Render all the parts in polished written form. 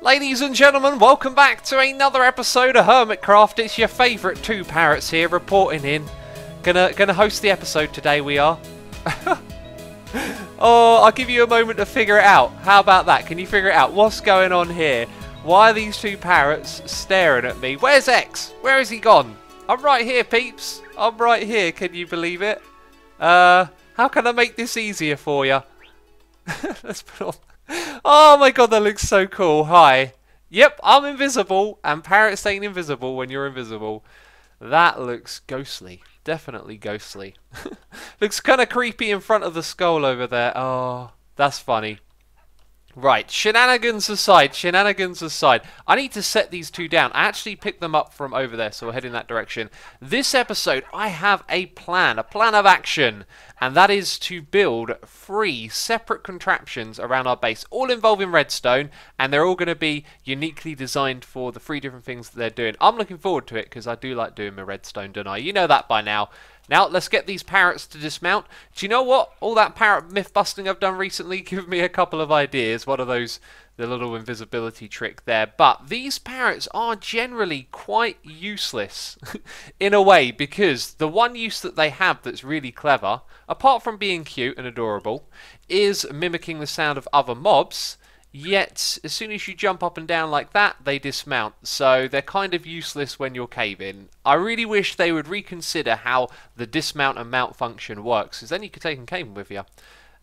Ladies and gentlemen, welcome back to another episode of Hermitcraft. It's your favourite two parrots here reporting in. Gonna host the episode today, we are. Oh, I'll give you a moment to figure it out. How about that? Can you figure it out? What's going on here? Why are these two parrots staring at me? Where's X? Where has he gone? I'm right here, peeps. I'm right here. Can you believe it? How can I make this easier for you? Let's put on... Oh my god, that looks so cool. Hi. Yep, I'm invisible, and parrots ain't invisible when you're invisible. That looks ghostly. Definitely ghostly. Looks kind of creepy in front of the skull over there. Oh, that's funny. Right, shenanigans aside, I need to set these two down. I actually picked them up from over there, so we'll head in that direction. This episode, I have a plan of action, and that is to build 3 separate contraptions around our base, all involving redstone, and they're all going to be uniquely designed for the 3 different things that they're doing. I'm looking forward to it, because I do like doing my redstone, don't I? You know that by now. Now, let's get these parrots to dismount. Do you know what? All that parrot myth busting I've done recently give me a couple of ideas. One of those, the little invisibility trick there. But these parrots are generally quite useless in a way, because the one use that they have that's really clever, apart from being cute and adorable, is mimicking the sound of other mobs. Yet, as soon as you jump up and down like that, they dismount. So they're kind of useless when you're caving. I really wish they would reconsider how the dismount and mount function works, because then you could take them caving with you.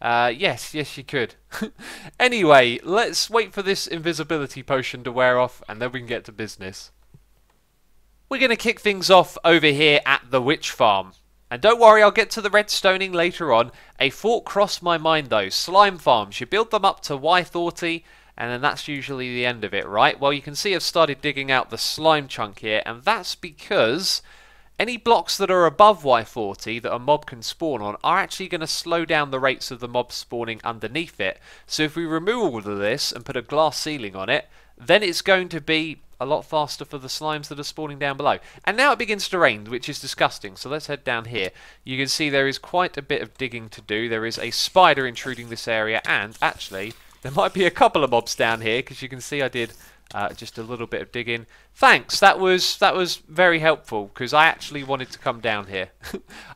Yes, you could. Anyway, let's wait for this invisibility potion to wear off, and then we can get to business. We're going to kick things off over here at the witch farm. And don't worry, I'll get to the redstoning later on. A thought crossed my mind though. Slime farms. You build them up to Y30, and then that's usually the end of it, right? Well, you can see I've started digging out the slime chunk here, and that's because any blocks that are above Y40 that a mob can spawn on are actually going to slow down the rates of the mob spawning underneath it. So if we remove all of this and put a glass ceiling on it, then it's going to be a lot faster for the slimes that are spawning down below. And now it begins to rain, which is disgusting. So let's head down here. You can see there is quite a bit of digging to do. There is a spider intruding this area, and actually there might be a couple of mobs down here, because you can see I did just a little bit of digging. Thanks, that was very helpful, because I actually wanted to come down here.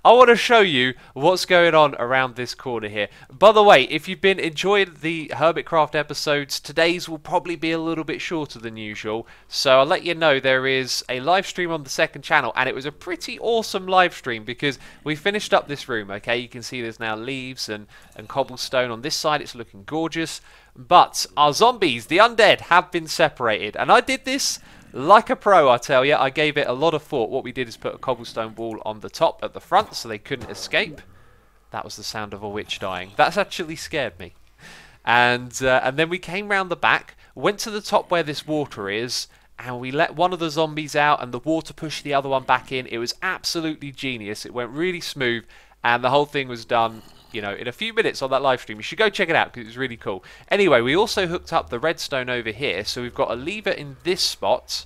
I want to show you what's going on around this corner here. By the way, if you've been enjoying the Hermitcraft episodes, today's will probably be a little bit shorter than usual. So I'll let you know there is a live stream on the second channel, and it was a pretty awesome live stream, because we finished up this room, okay? You can see there's now leaves and cobblestone. On this side, it's looking gorgeous. But our zombies, the undead, have been separated. And I did this like a pro, I tell you. I gave it a lot of thought. What we did is put a cobblestone wall on the top at the front so they couldn't escape. That was the sound of a witch dying. That's actually scared me. And then we came round the back, went to the top where this water is, and we let one of the zombies out, and the water pushed the other one back in. It was absolutely genius. It went really smooth, and the whole thing was done, you know, in a few minutes on that live stream. You should go check it out, because it was really cool. Anyway, we also hooked up the redstone over here, so we've got a lever in this spot,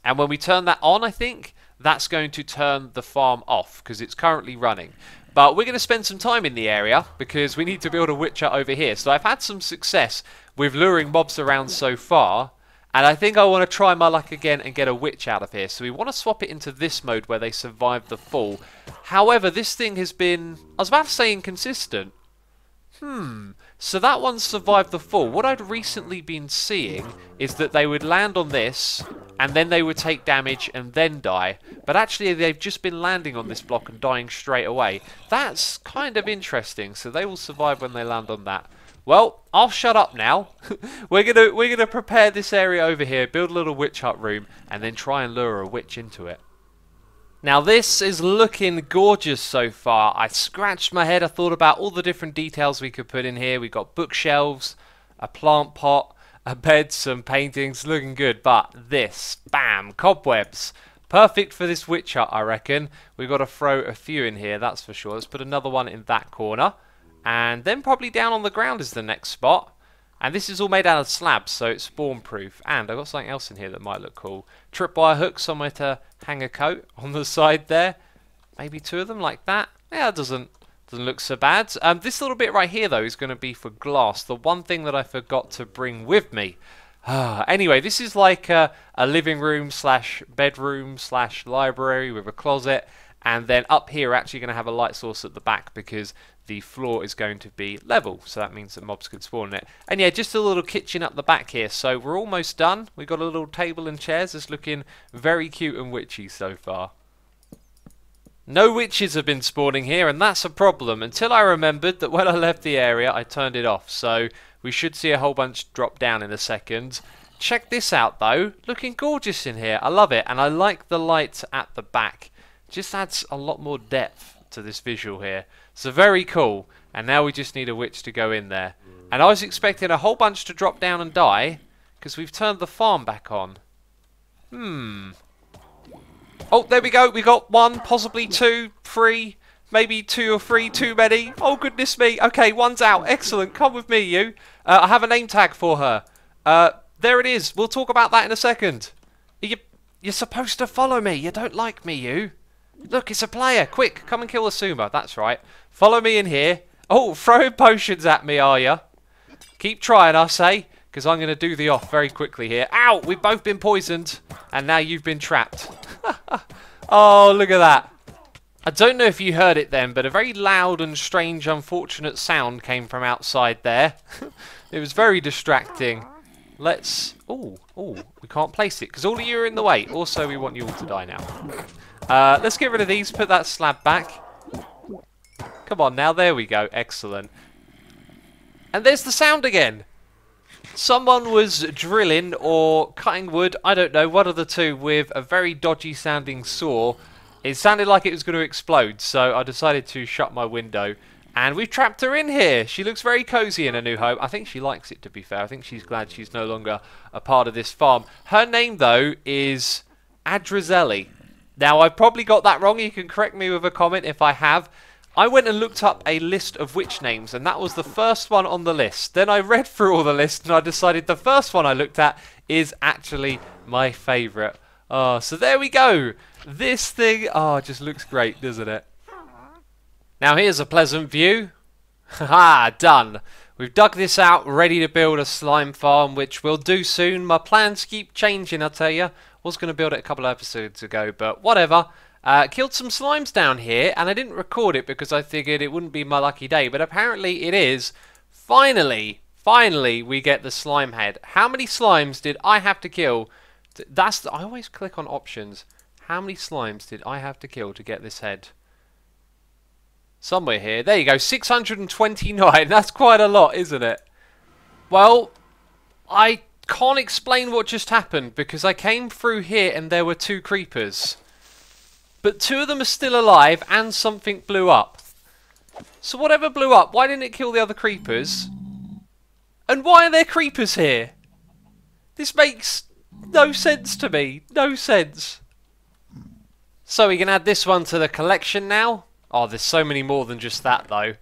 and when we turn that on, I think that's going to turn the farm off, because it's currently running. But we're going to spend some time in the area, because we need to build a witch hut over here. So I've had some success with luring mobs around so far, and I think I want to try my luck again and get a witch out of here. So we want to swap it into this mode where they survive the fall. However, this thing has been, I was about to say inconsistent. So that one survived the fall. What I'd recently been seeing is that they would land on this, and then they would take damage and then die. But actually, they've just been landing on this block and dying straight away. That's kind of interesting. So they will survive when they land on that. Well, I'll shut up now. We're gonna prepare this area over here, build a little witch hut room, and then try and lure a witch into it. Now this is looking gorgeous so far. I scratched my head, I thought about all the different details we could put in here. We got bookshelves, a plant pot, a bed, some paintings, looking good. But this, bam, cobwebs. Perfect for this witch hut, I reckon. We've got to throw a few in here, that's for sure. Let's put another one in that corner. And then probably down on the ground is the next spot. And this is all made out of slabs, so it's spawn proof. And I've got something else in here that might look cool. Tripwire hook, somewhere to hang a coat on the side there. Maybe 2 of them like that. Yeah, it doesn't look so bad. This little bit right here, though, is going to be for glass. The one thing that I forgot to bring with me. Anyway, this is like a living room slash bedroom slash library with a closet. And then up here, we're actually going to have a light source at the back because the floor is going to be level. So that means that mobs could spawn in it. And yeah, just a little kitchen up the back here. So we're almost done. We've got a little table and chairs. It's looking very cute and witchy so far. No witches have been spawning here, and that's a problem. Until I remembered that when I left the area, I turned it off. So we should see a whole bunch drop down in a second. Check this out, though. Looking gorgeous in here. I love it, and I like the light at the back. Just adds a lot more depth to this visual here. So very cool. And now we just need a witch to go in there. And I was expecting a whole bunch to drop down and die, because we've turned the farm back on. Oh, there we go. We got 1, possibly 2, 3, maybe 2 or 3 too many. Oh, goodness me. Okay, 1's out. Excellent. Come with me, you. I have a name tag for her. There it is. We'll talk about that in a second. You're supposed to follow me. You don't like me, you. Look, it's a player. Quick, come and kill the sumo. That's right. Follow me in here. Oh, throwing potions at me, are you? Keep trying, I say, because I'm going to do the off very quickly here. Ow! We've both been poisoned, and now you've been trapped. Oh, look at that. I don't know if you heard it then, but a very loud and strange, unfortunate sound came from outside there. It was very distracting. Let's... Oh, we can't place it, because all of you are in the way. Also, we want you all to die now. Let's get rid of these, put that slab back. Come on now, there we go. Excellent. And there's the sound again. Someone was drilling or cutting wood, I don't know, one of the two, with a very dodgy sounding saw. It sounded like it was going to explode, so I decided to shut my window. And we've trapped her in here. She looks very cozy in her new home. I think she likes it, to be fair. I think she's glad she's no longer a part of this farm. Her name, though, is Adrizelli. Now, I've probably got that wrong. You can correct me with a comment if I have. I went and looked up a list of witch names, and that was the first one on the list. Then I read through all the list, and I decided the first one I looked at is actually my favourite. Oh, so there we go. This thing, just looks great, doesn't it? Now here's a pleasant view. Haha, done. We've dug this out, ready to build a slime farm, which we'll do soon. My plans keep changing, I tell you. Was going to build it a couple of episodes ago, but whatever. Killed some slimes down here, and I didn't record it because I figured it wouldn't be my lucky day, but apparently it is. Finally, we get the slime head. How many slimes did I have to kill? I always click on options. How many slimes did I have to kill to get this head? Somewhere here. There you go, 629. That's quite a lot, isn't it? Well, I can't explain what just happened because I came through here and there were 2 creepers. But 2 of them are still alive and something blew up. So whatever blew up, why didn't it kill the other creepers? And why are there creepers here? This makes no sense to me. No sense. So we can add this one to the collection now. Oh, there's so many more than just that though.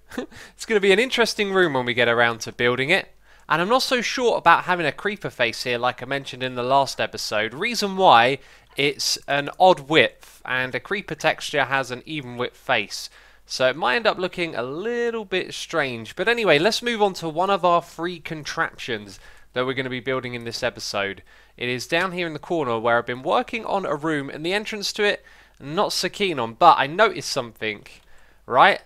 It's going to be an interesting room when we get around to building it. And I'm not so sure about having a creeper face here like I mentioned in the last episode. Reason why, it's an odd width and a creeper texture has an even width face. So it might end up looking a little bit strange. But anyway, let's move on to one of our 3 contraptions that we're going to be building in this episode. It is down here in the corner where I've been working on a room and the entrance to it, not so keen on. But I noticed something, right?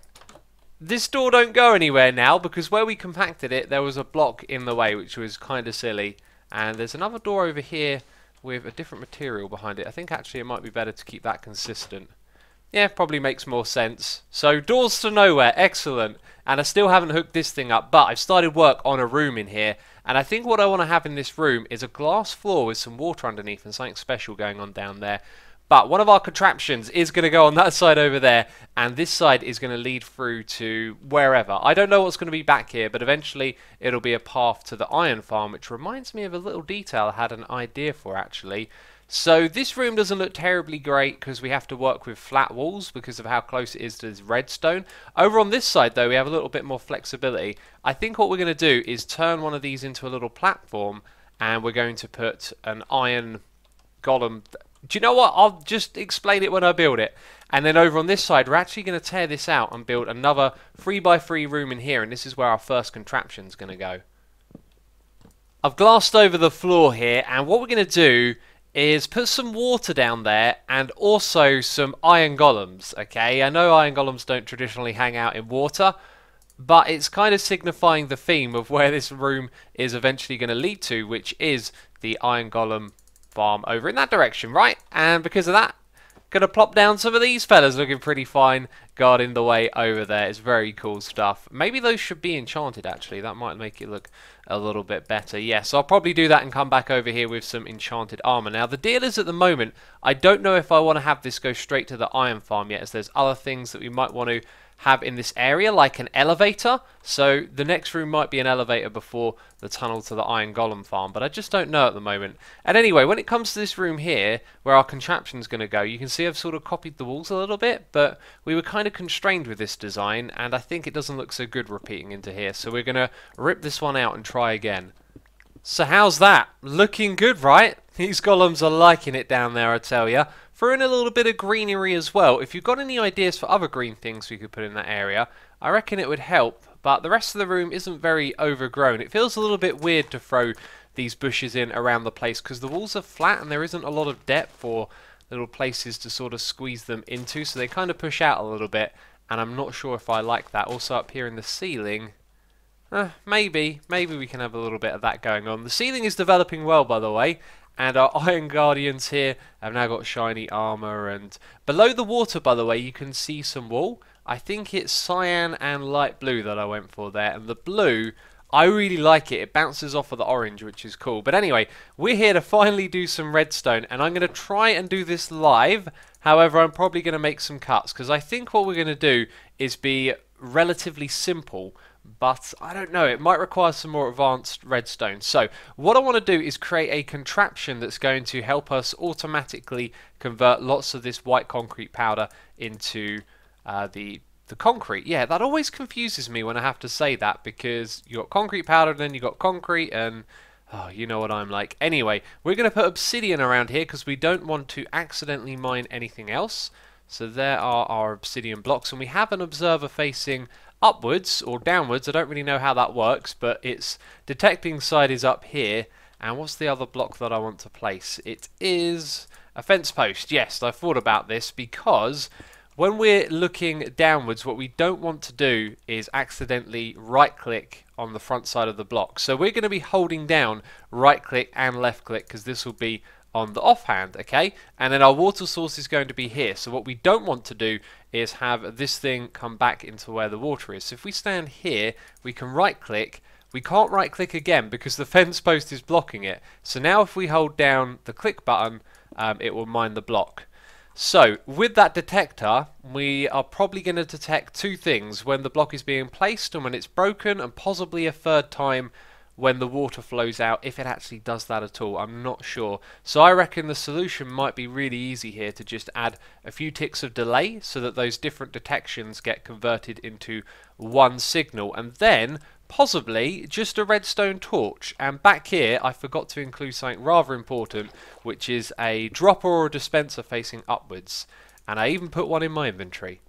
This door don't go anywhere now because where we compacted it, there was a block in the way, which was kind of silly. And there's another door over here with a different material behind it. I think actually it might be better to keep that consistent. Yeah, probably makes more sense. So doors to nowhere, excellent. And I still haven't hooked this thing up, but I've started work on a room in here. And I think what I want to have in this room is a glass floor with some water underneath and something special going on down there. But one of our contraptions is going to go on that side over there, and this side is going to lead through to wherever. I don't know what's going to be back here, but eventually it'll be a path to the iron farm, which reminds me of a little detail I had an idea for actually. So this room doesn't look terribly great because we have to work with flat walls because of how close it is to this redstone. Over on this side though, we have a little bit more flexibility. I think what we're going to do is turn one of these into a little platform, and we're going to put an iron golem. Do you know what? I'll just explain it when I build it. And then over on this side, we're actually going to tear this out and build another 3x3 room in here. And this is where our first contraption's going to go. I've glassed over the floor here, and what we're going to do is put some water down there and also some iron golems, okay? I know iron golems don't traditionally hang out in water, but it's kind of signifying the theme of where this room is eventually going to lead to, which is the iron golem farm over in that direction, right? And because of that, gonna plop down some of these fellas looking pretty fine, guarding the way over there. It's very cool stuff. Maybe those should be enchanted, actually. That might make it look a little bit better. Yes, I'll probably do that and come back over here with some enchanted armor. Now, the deal is at the moment, I don't know if I want to have this go straight to the iron farm yet, as there's other things that we might want to have in this area, like an elevator. So the next room might be an elevator before the tunnel to the iron golem farm, but I just don't know at the moment. And anyway, when it comes to this room here where our contraption's going to go, you can see I've sort of copied the walls a little bit, but we were kind of constrained with this design, and I think it doesn't look so good repeating into here, so we're going to rip this one out and try again. So how's that? Looking good, right? These golems are liking it down there, I tell ya. Throw in a little bit of greenery as well. If you've got any ideas for other green things we could put in that area, I reckon it would help, but the rest of the room isn't very overgrown. It feels a little bit weird to throw these bushes in around the place because the walls are flat and there isn't a lot of depth or little places to sort of squeeze them into, so they kind of push out a little bit, and I'm not sure if I like that. Also up here in the ceiling, maybe we can have a little bit of that going on. The ceiling is developing well, by the way, and our Iron Guardians here have now got shiny armor, and below the water, by the way, you can see some wool. I think it's cyan and light blue that I went for there, and the blue, I really like it. It bounces off of the orange, which is cool. But anyway, we're here to finally do some redstone, and I'm going to try and do this live. However, I'm probably going to make some cuts, because I think what we're going to do is be relatively simple, but I don't know, it might require some more advanced redstone. So what I want to do is create a contraption that's going to help us automatically convert lots of this white concrete powder into the concrete. Yeah, that always confuses me when I have to say that, because you got concrete powder and then you got concrete, and oh, you know what I'm like. Anyway, we're going to put obsidian around here because we don't want to accidentally mine anything else. So there are our obsidian blocks, and we have an observer facing upwards or downwards. I don't really know how that works, but its detecting side is up here. And what's the other block that I want to place? It is a fence post. Yes, I thought about this, because when we're looking downwards, what we don't want to do is accidentally right click on the front side of the block. So we're going to be holding down right click and left click, because this will be on the offhand, okay? And then our water source is going to be here. So what we don't want to do is have this thing come back into where the water is. So if we stand here, we can right click. We can't right click again because the fence post is blocking it. So now if we hold down the click button, it will mine the block. So with that detector, we are probably going to detect two things: when the block is being placed and when it's broken, and possibly a third time when the water flows out, if it actually does that at all. I'm not sure. So I reckon the solution might be really easy here, to just add a few ticks of delay so that those different detections get converted into one signal, and then possibly just a redstone torch. And back here I forgot to include something rather important, which is a dropper or a dispenser facing upwards, and I even put one in my inventory.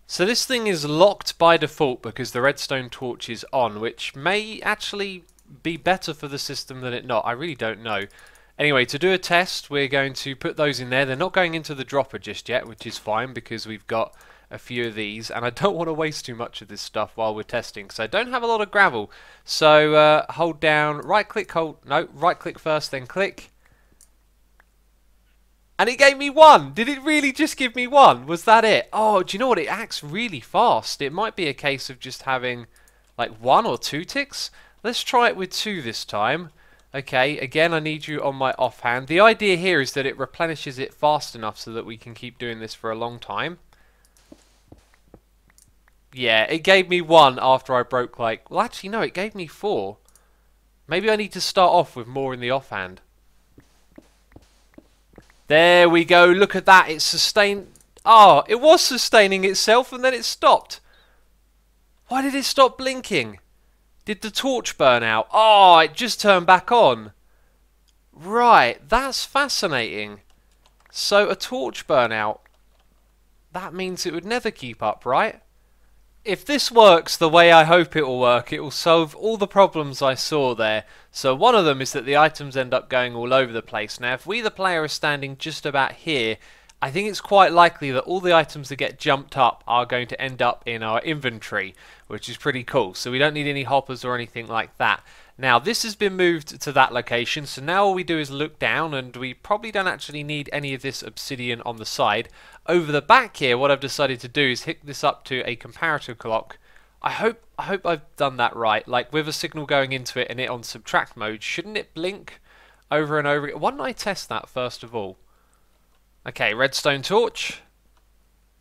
So this thing is locked by default because the redstone torch is on, which may actually be better for the system than it not. I really don't know. Anyway, to do a test, we're going to put those in there. They're not going into the dropper just yet, which is fine because we've got a few of these, and I don't want to waste too much of this stuff while we're testing because I don't have a lot of gravel. So hold down, right click, right click first, then click. And it gave me one! Did it really just give me one? Was that it? Oh, do you know what? It acts really fast. It might be a case of just having like 1 or 2 ticks. Let's try it with 2 this time. Okay, again, I need you on my offhand. The idea here is that it replenishes it fast enough so that we can keep doing this for a long time. Yeah, it gave me 1 after I broke like... Well, actually, no, it gave me 4. Maybe I need to start off with more in the offhand. There we go, look at that, it's sustained... Oh, it was sustaining itself and then it stopped. Why did it stop blinking? Did the torch burn out? Oh, it just turned back on. Right, that's fascinating. So a torch burn out, that means it would never keep up, right? If this works the way I hope it will work, it will solve all the problems I saw there. So one of them is that the items end up going all over the place. Now if we, the player, are standing just about here, I think it's quite likely that all the items that get jumped up are going to end up in our inventory, which is pretty cool. So we don't need any hoppers or anything like that. Now this has been moved to that location, so now all we do is look down, and we probably don't actually need any of this obsidian on the side. Over the back here, what I've decided to do is hook this up to a comparator clock. I hope I've done that right. Like with a signal going into it and it on subtract mode, shouldn't it blink over and over again? Why don't I test that first of all? Okay, redstone torch.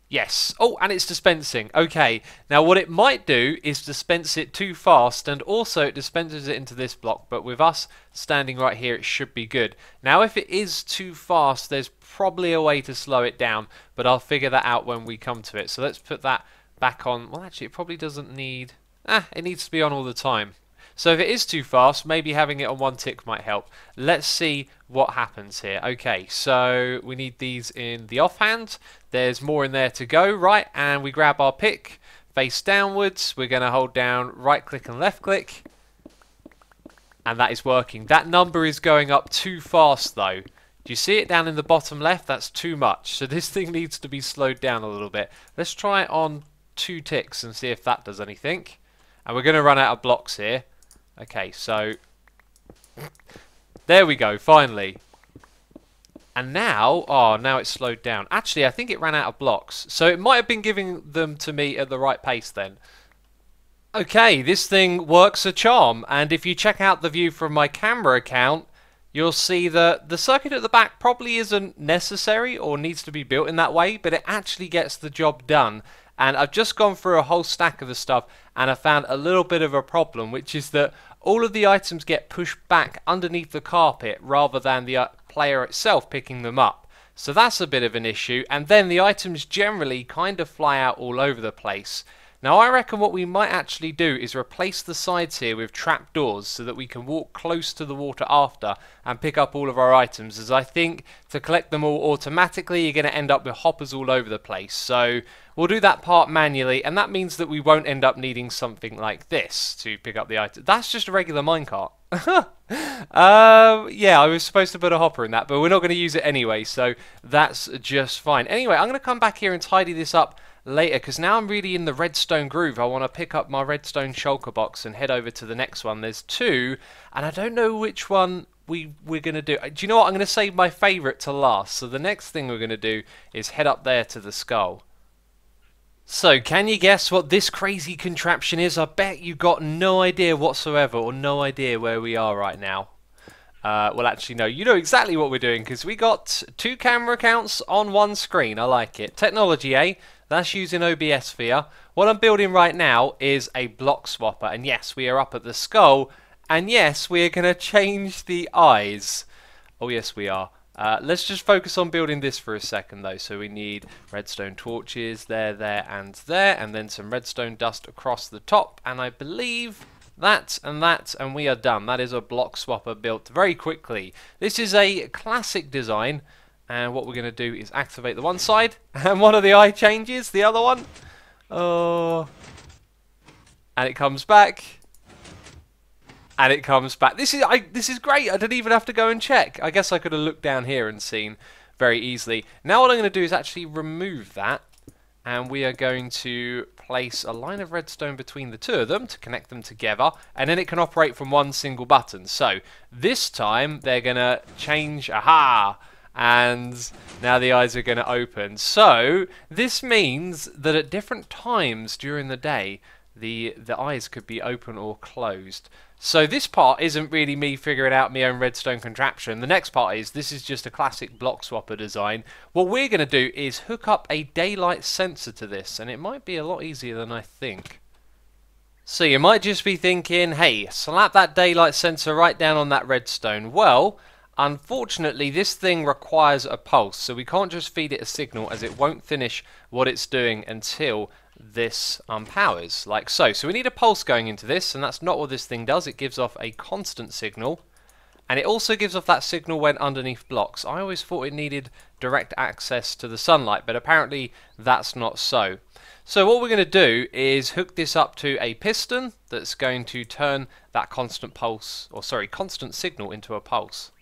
Yes. Oh, and it's dispensing. Okay. Now what it might do is dispense it too fast, and also it dispenses it into this block, but with us standing right here it should be good. Now if it is too fast, there's probably a way to slow it down, but I'll figure that out when we come to it. So let's put that back on. Well, actually it probably doesn't need... it needs to be on all the time. So if it is too fast, maybe having it on one tick might help. Let's see what happens here. Okay, so we need these in the offhand. There's more in there to go, right? And we grab our pick, face downwards. We're going to hold down right click and left click. And that is working. That number is going up too fast though. Do you see it down in the bottom left? That's too much. So this thing needs to be slowed down a little bit. Let's try it on 2 ticks and see if that does anything. And we're going to run out of blocks here. Okay, so there we go, finally. And now, now it's slowed down. Actually, I think it ran out of blocks. So it might have been giving them to me at the right pace then. Okay, this thing works a charm. And if you check out the view from my camera account, you'll see that the circuit at the back probably isn't necessary or needs to be built in that way, but it actually gets the job done. And I've just gone through a whole stack of the stuff and I found a little bit of a problem, which is that all of the items get pushed back underneath the carpet rather than the player itself picking them up. So that's a bit of an issue, and then the items generally kind of fly out all over the place. Now I reckon what we might actually do is replace the sides here with trapdoors so that we can walk close to the water after and pick up all of our items, as I think to collect them all automatically you're going to end up with hoppers all over the place. So we'll do that part manually, and that means that we won't end up needing something like this to pick up the item. That's just a regular minecart. Yeah, I was supposed to put a hopper in that, but we're not going to use it anyway, so that's just fine. Anyway, I'm going to come back here and tidy this up later, because now I'm really in the redstone groove. I want to pick up my redstone shulker box and head over to the next one. There's 2, and I don't know which one we're going to do. Do you know what? I'm going to save my favourite to last. So the next thing we're going to do is head up there to the skull. So, can you guess what this crazy contraption is? I bet you got no idea whatsoever, or no idea where we are right now. Well, actually, no, you know exactly what we're doing, because we got 2 camera accounts on one screen. I like it. Technology, eh? That's using OBS Sphere. What I'm building right now is a block swapper, and yes, we are up at the skull, and yes, we are going to change the eyes. Oh, yes, we are. Let's just focus on building this for a second though. So we need redstone torches there, and then some redstone dust across the top, and I believe that, and we are done. That is a block swapper built very quickly. This is a classic design, and what we're going to do is activate the one side, and one of the eye changes, the other one. Oh, and it comes back. And it comes back. This is great. I didn't even have to go and check. I guess I could have looked down here and seen very easily. Now what I'm going to do is actually remove that, and we are going to place a line of redstone between the 2 of them to connect them together, and then it can operate from one single button. So this time they're going to change. Aha! And now the eyes are going to open. So this means that at different times during the day the eyes could be open or closed. So this part isn't really me figuring out my own redstone contraption. The next part is, this is just a classic block swapper design. What we're going to do is hook up a daylight sensor to this, and it might be a lot easier than I think. So you might just be thinking, hey, slap that daylight sensor right down on that redstone. Well, unfortunately this thing requires a pulse, so we can't just feed it a signal, as it won't finish what it's doing until this powers, like so. So we need a pulse going into this, and that's not what this thing does. It gives off a constant signal, And it also gives off that signal when underneath blocks. I always thought it needed direct access to the sunlight, but apparently that's not so. So what we're going to do is hook this up to a piston that's going to turn that constant signal into a pulse.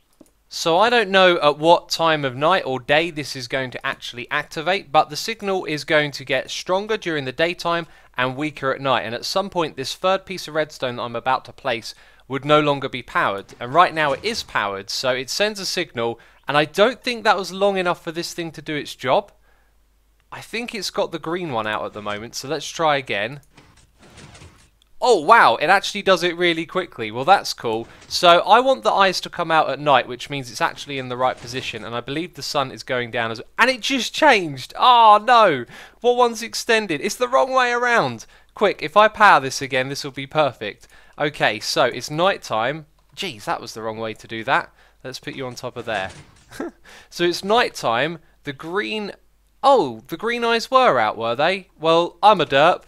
So I don't know at what time of night or day this is going to actually activate, but the signal is going to get stronger during the daytime and weaker at night. And at some point this third piece of redstone that I'm about to place would no longer be powered. And right now it is powered, so it sends a signal, and I don't think that was long enough for this thing to do its job. I think it's got the green one out at the moment, so let's try again. Oh wow, it actually does it really quickly. Well, that's cool. So I want the eyes to come out at night, which means it's actually in the right position, and I believe the sun is going down as well. And it just changed. Oh no, what one's extended? It's the wrong way around. Quick, if I power this again, this will be perfect. Okay, so it's night time. Jeez, that was the wrong way to do that. Let's put you on top of there. So it's night time. The green... Oh, the green eyes were out, were they? Well, I'm a derp.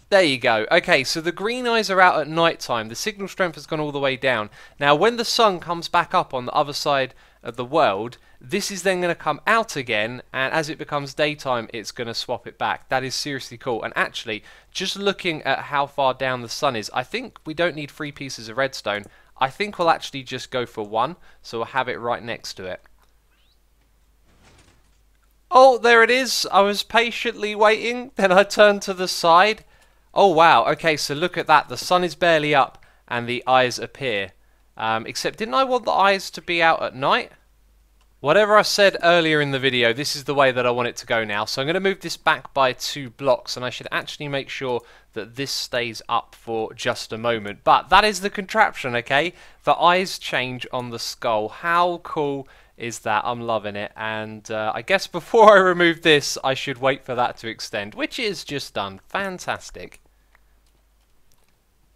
There you go. Okay, so the green eyes are out at night time. The signal strength has gone all the way down. Now, when the sun comes back up on the other side of the world, this is then going to come out again, and as it becomes daytime, it's going to swap it back. That is seriously cool. And actually, just looking at how far down the sun is, I think we don't need 3 pieces of redstone. I think we'll actually just go for 1, so we'll have it right next to it. Oh, there it is. I was patiently waiting, then I turned to the side. Oh wow, okay, so look at that. The sun is barely up and the eyes appear. Except, didn't I want the eyes to be out at night? Whatever I said earlier in the video, this is the way that I want it to go now. So I'm going to move this back by 2 blocks, and I should actually make sure that this stays up for just a moment. But that is the contraption, okay? The eyes change on the skull. How cool is that? I'm loving it. And I guess before I remove this, I should wait for that to extend, which is just done. Fantastic.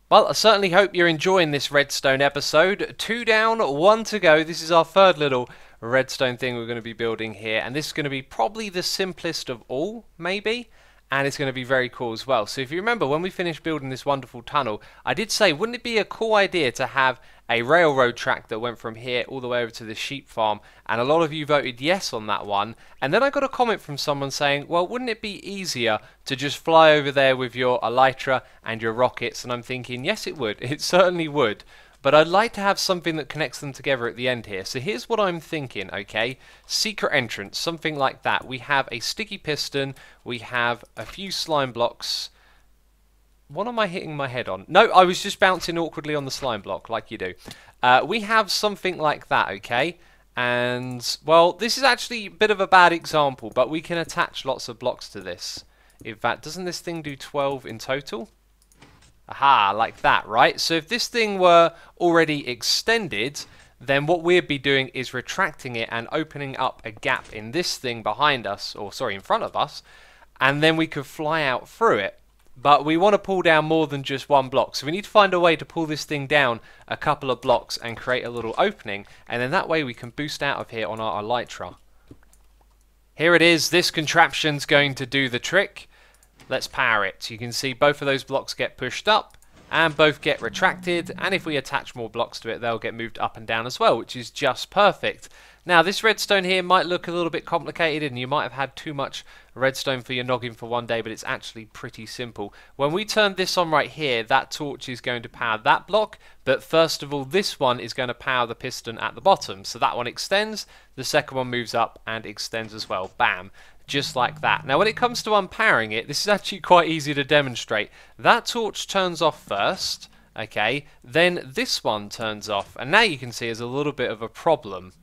Well, I certainly hope you're enjoying this redstone episode. 2 down, 1 to go. This is our third little redstone thing we're going to be building here, and this is going to be probably the simplest of all, maybe, and it's going to be very cool as well. So if you remember, when we finished building this wonderful tunnel, I did say, wouldn't it be a cool idea to have a railroad track that went from here all the way over to the sheep farm? And a lot of you voted yes on that one, and then I got a comment from someone saying, well, wouldn't it be easier to just fly over there with your elytra and your rockets? And I'm thinking, yes it would, it certainly would. But I'd like to have something that connects them together at the end here. So here's what I'm thinking, okay? Secret entrance, something like that. We have a sticky piston, we have a few slime blocks. What am I hitting my head on? No, I was just bouncing awkwardly on the slime block, like you do. We have something like that, okay? And, well, this is actually a bit of a bad example, but we can attach lots of blocks to this. In fact, doesn't this thing do 12 in total? Aha, like that, right? So if this thing were already extended, then what we'd be doing is retracting it and opening up a gap in this thing behind us, or sorry, in front of us, and then we could fly out through it. But we want to pull down more than just 1 block, so we need to find a way to pull this thing down a couple of blocks and create a little opening, and then that way we can boost out of here on our elytra. Here it is. This contraption's going to do the trick. Let's power it. You can see both of those blocks get pushed up and both get retracted, and if we attach more blocks to it, they'll get moved up and down as well, which is just perfect. Now, this redstone here might look a little bit complicated and you might have had too much redstone for your noggin for one day, but it's actually pretty simple. When we turn this on right here, that torch is going to power that block, but first of all, this one is going to power the piston at the bottom. So that one extends, the second one moves up and extends as well. Bam. Just like that. Now when it comes to unpowering it, this is actually quite easy to demonstrate. That torch turns off first, okay, then this one turns off, and now you can see there's a little bit of a problem.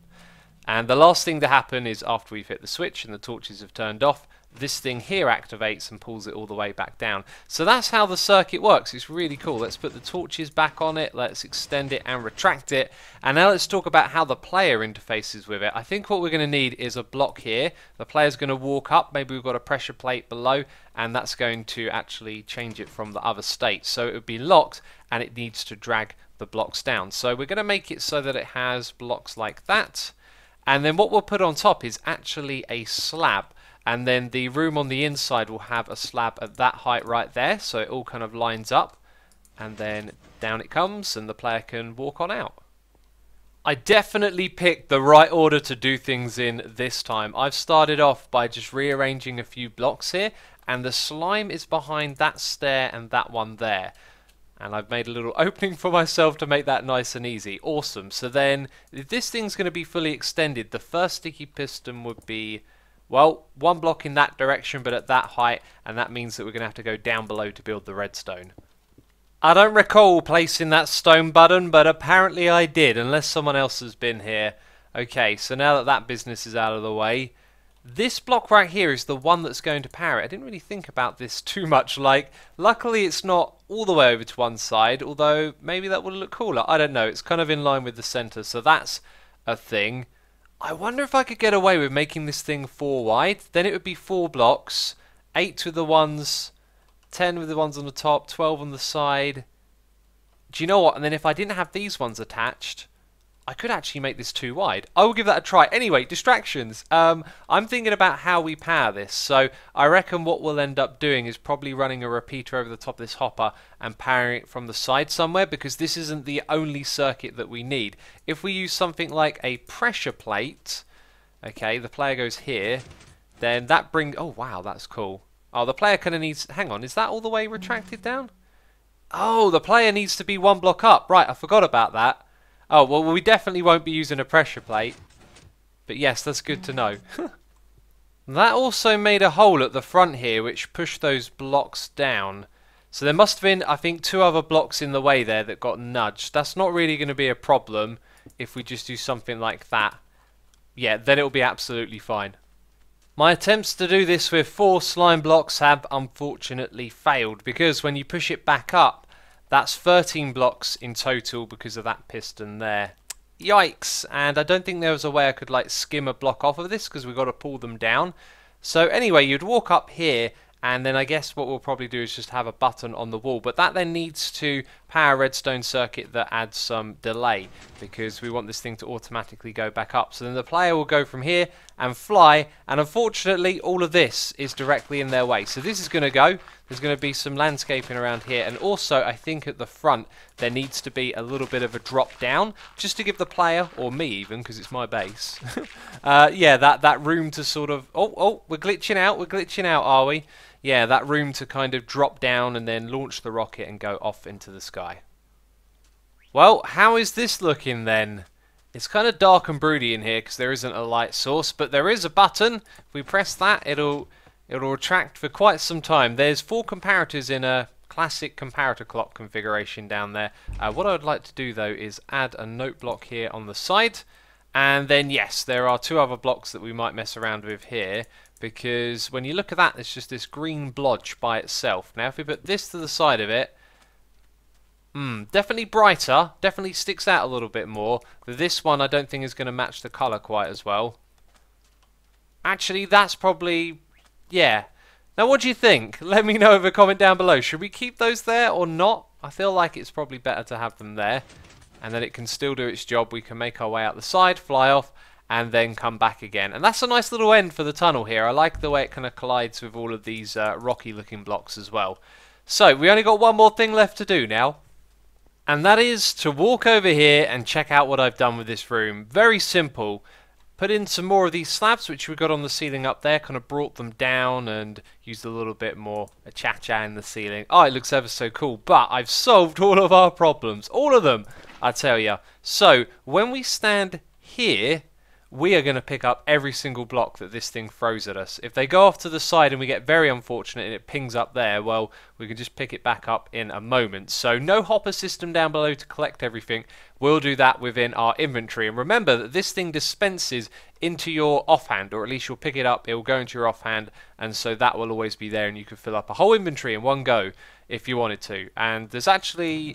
And the last thing to happen is after we've hit the switch and the torches have turned off, this thing here activates and pulls it all the way back down. So that's how the circuit works. It's really cool. Let's put the torches back on it, let's extend it and retract it, and now let's talk about how the player interfaces with it. I think what we're going to need is a block here. The player's going to walk up, maybe we've got a pressure plate below, and that's going to actually change it from the other state. So it would be locked and it needs to drag the blocks down. So we're going to make it so that it has blocks like that, and then what we'll put on top is actually a slab. And then the room on the inside will have a slab at that height right there, so it all kind of lines up, and then down it comes and the player can walk on out. I definitely picked the right order to do things in this time. I've started off by just rearranging a few blocks here, and the slime is behind that stair and that one there. And I've made a little opening for myself to make that nice and easy. Awesome. So then, if this thing's going to be fully extended, the first sticky piston would be, well, one block in that direction, but at that height, and that means that we're going to have to go down below to build the redstone. I don't recall placing that stone button, but apparently I did, unless someone else has been here. Okay, so now that that business is out of the way, this block right here is the one that's going to power it. I didn't really think about this too much. Like, luckily it's not all the way over to one side, although maybe that would look cooler. I don't know. It's kind of in line with the center, so that's a thing. I wonder if I could get away with making this thing 4 wide. Then it would be 4 blocks, 8 with the ones, 10 with the ones on the top, 12 on the side. Do you know what? And then if I didn't have these ones attached, I could actually make this 2 wide. I will give that a try. Anyway, distractions. I'm thinking about how we power this. So I reckon what we'll end up doing is probably running a repeater over the top of this hopper and powering it from the side somewhere, because this isn't the only circuit that we need. If we use something like a pressure plate, okay, the player goes here, then that brings... Oh, wow, that's cool. Oh, the player kind of needs... Hang on, is that all the way retracted down? Oh, the player needs to be 1 block up. Right, I forgot about that. Oh, well, we definitely won't be using a pressure plate. But yes, that's good to know. That also made a hole at the front here, which pushed those blocks down. So there must have been, I think, 2 other blocks in the way there that got nudged. That's not really going to be a problem if we just do something like that. Yeah, then it'll be absolutely fine. My attempts to do this with 4 slime blocks have unfortunately failed, because when you push it back up, that's 13 blocks in total because of that piston there. Yikes! And I don't think there was a way I could like skim a block off of this, because we've got to pull them down. So anyway, you'd walk up here, and then I guess what we'll probably do is just have a button on the wall. But that then needs to power a redstone circuit that adds some delay, because we want this thing to automatically go back up. So then the player will go from here and fly, and unfortunately all of this is directly in their way. So this is going to go. There's going to be some landscaping around here, and also I think at the front there needs to be a little bit of a drop down, just to give the player, or me even, because it's my base, yeah, that room to sort of... Oh, we're glitching out, are we? Yeah, that room to kind of drop down and then launch the rocket and go off into the sky. Well, how is this looking then? It's kind of dark and broody in here because there isn't a light source, but there is a button. If we press that, it'll retract for quite some time. There's 4 comparators in a classic comparator clock configuration down there. What I would like to do though is add a note block here on the side, and then yes, there are 2 other blocks that we might mess around with here, because when you look at that, it's just this green blodge by itself. Now if we put this to the side of it, definitely brighter, definitely sticks out a little bit more. This one I don't think is going to match the colour quite as well. Actually, that's probably... yeah. Now what do you think? Let me know in a comment down below. Should we keep those there or not? I feel like it's probably better to have them there, and then it can still do its job. We can make our way out the side, fly off, and then come back again. And that's a nice little end for the tunnel here. I like the way it kind of collides with all of these rocky looking blocks as well. So we only got one more thing left to do now, and that is to walk over here and check out what I've done with this room. Very simple. Put in some more of these slabs which we got on the ceiling up there, kind of brought them down and used a little bit more cha-cha in the ceiling. Oh, it looks ever so cool, but I've solved all of our problems. All of them, I tell ya. So when we stand here, we are going to pick up every single block that this thing throws at us. If they go off to the side and we get very unfortunate and it pings up there, well, we can just pick it back up in a moment. So no hopper system down below to collect everything. We'll do that within our inventory. And remember that this thing dispenses into your offhand, or at least you'll pick it up, it will go into your offhand, and so that will always be there, and you can fill up a whole inventory in one go if you wanted to. And there's actually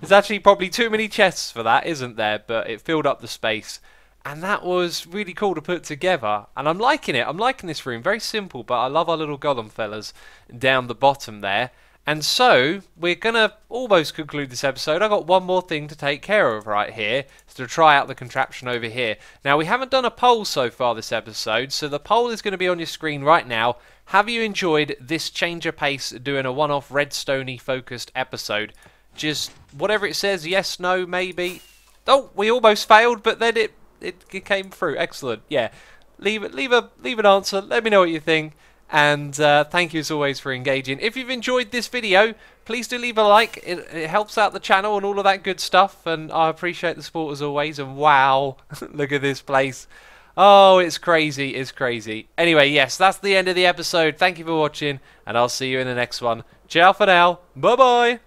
probably too many chests for that, isn't there? But it filled up the space. And that was really cool to put together, and I'm liking it. I'm liking this room. Very simple, but I love our little golem fellas down the bottom there. And so we're gonna almost conclude this episode. I've got one more thing to take care of right here, so to try out the contraption over here. Now we haven't done a poll so far this episode, so the poll is going to be on your screen right now. Have you enjoyed this change of pace, doing a one-off redstone-y focused episode? Just whatever it says, yes, no, maybe. Oh, we almost failed, but then it came through. Excellent. Yeah. Leave an answer. Let me know what you think. And thank you as always for engaging. If you've enjoyed this video, please do leave a like. It helps out the channel and all of that good stuff. And I appreciate the support as always. And wow, look at this place. Oh, it's crazy. It's crazy. Anyway, yes, that's the end of the episode. Thank you for watching. And I'll see you in the next one. Ciao for now. Bye-bye.